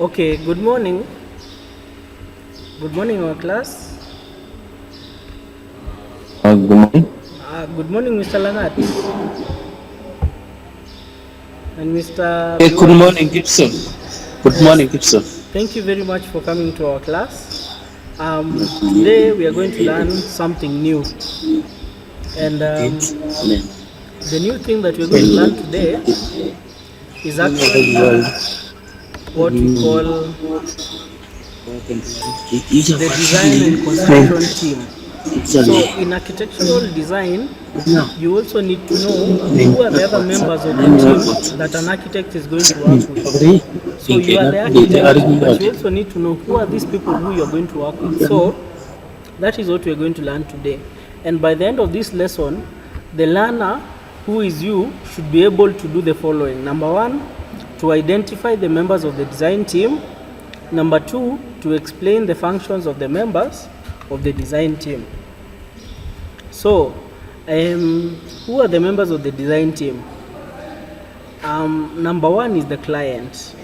Okay, good morning. Good morning, our class. Good morning. Good morning, Mr. Langat and Mr. Hey, good Biwott. morning, Gibson. Good Yes, morning, Gibson. thank you very much for coming to our class. Today we are going to learn something new, and the new thing that we're going to learn today is actually what we call the design and construction team. So, in architectural design, you also need to know who are the other members of the team that an architect is going to work with. So you are the architect, but you also need to know who are these people who you're going to work with. So that is what we're going to learn today. And by the end of this lesson, the learner, who is you, should be able to do the following. Number one, to identify the members of the design team. Number two, to explain the functions of the members of the design team. So, who are the members of the design team? Number one is the client.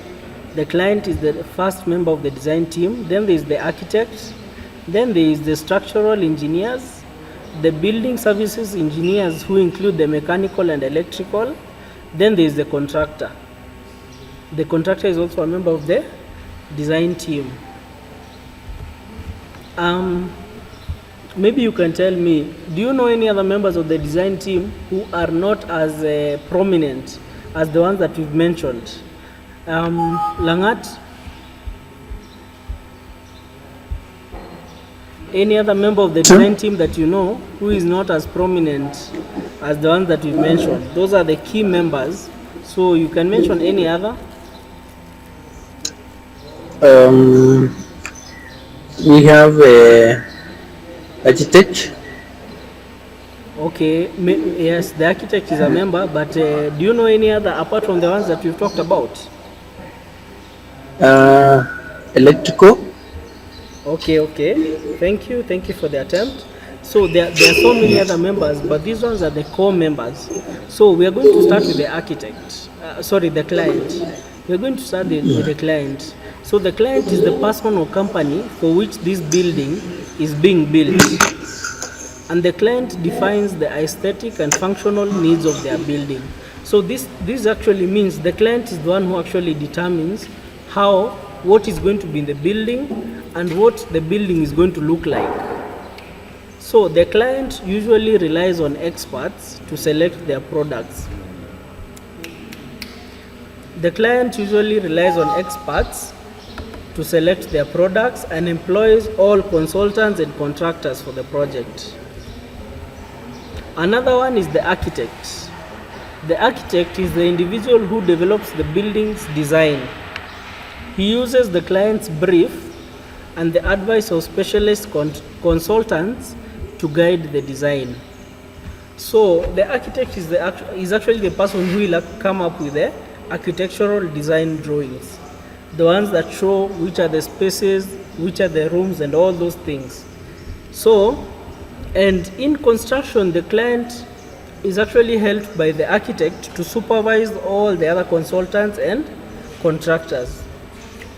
The client is the first member of the design team. Then there is the architect. Then there is the structural engineers, the building services engineers, who include the mechanical and electrical. Then there is the contractor. The contractor is also a member of the design team. Maybe you can tell me, do you know any other members of the design team who are not as prominent as the ones that we've mentioned? Langat? Any other member of the design team that you know who is not as prominent as the ones that we've mentioned? Those are the key members. So you can mention any other. We have a architect. Okay, yes, the architect is a member, but do you know any other apart from the ones that we've talked about? Electrical. Okay. Thank you for the attempt. So there are so many other members, but these ones are the core members. So we are going to start with the architect. The client. We're going to start with the client. So the client is the person or company for which this building is being built. And the client defines the aesthetic and functional needs of their building. So this actually means the client is the one who actually determines what is going to be in the building and what the building is going to look like. So the client usually relies on experts to select their products. The client usually relies on experts to select their products and employs all consultants and contractors for the project. Another one is the architect. The architect is the individual who develops the building's design. He uses the client's brief and the advice of specialist consultants to guide the design. So the architect is actually the person who will come up with the architectural design drawings, the ones that show which are the spaces, which are the rooms, and all those things. So, and in construction, the client is actually helped by the architect to supervise all the other consultants and contractors.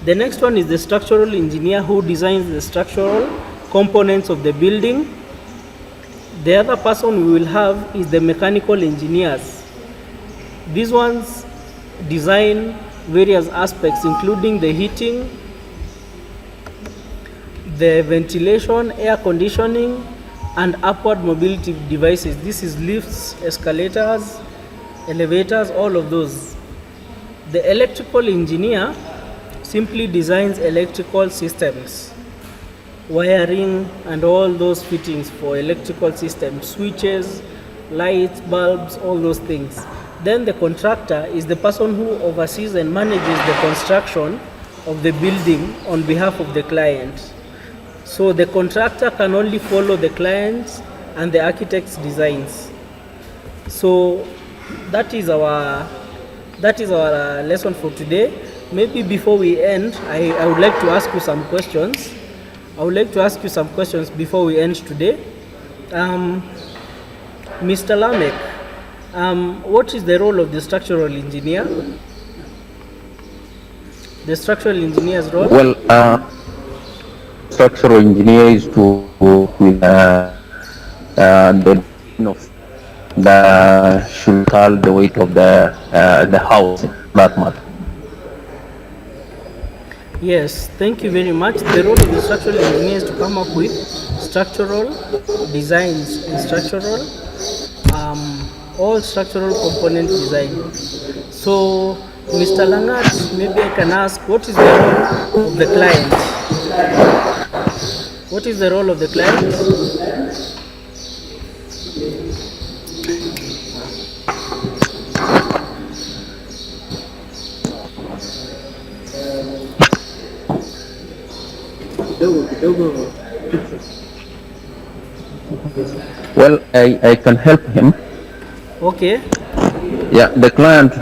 The next one is the structural engineer, who designs the structural components of the building. The other person we will have is the mechanical engineers. These ones design various aspects, including the heating, the ventilation, air conditioning, and upward mobility devices. This is lifts, escalators, elevators, all of those. The electrical engineer simply designs electrical systems, wiring, and all those fittings for electrical systems, switches, lights, bulbs, all those things. Then the contractor is the person who oversees and manages the construction of the building on behalf of the client. So the contractor can only follow the client's and the architect's designs. So that is our lesson for today. Maybe before we end, I would like to ask you some questions. Before we end today. Mr. Lamek, what is the role of the structural engineer? The structural engineer's role? Well, structural engineer is to work with the of the should call the weight of the house, that matter. Yes, thank you very much. The role of the structural engineer is to come up with structural designs and structural, all structural component design. So, Mr. Langat, maybe I can ask, what is the role of the client? What is the role of the client? Well, I can help him. Okay, Yeah, the client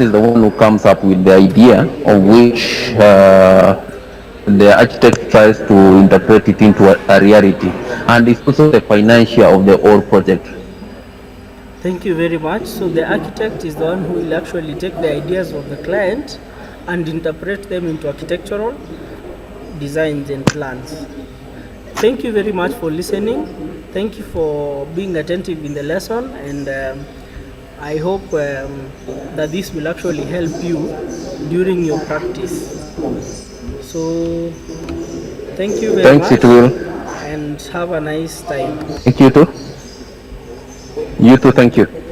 is the one who comes up with the idea of which the architect tries to interpret it into a reality, and it's also the financier of the whole project. thank you very much. So the architect is the one who will actually take the ideas of the client and interpret them into architectural designs and plans. Thank you very much for listening. Thank you for being attentive in the lesson, and I hope that this will actually help you during your practice. So thank you very Thanks, much it will. and have a nice time. Thank you too. You too, thank you.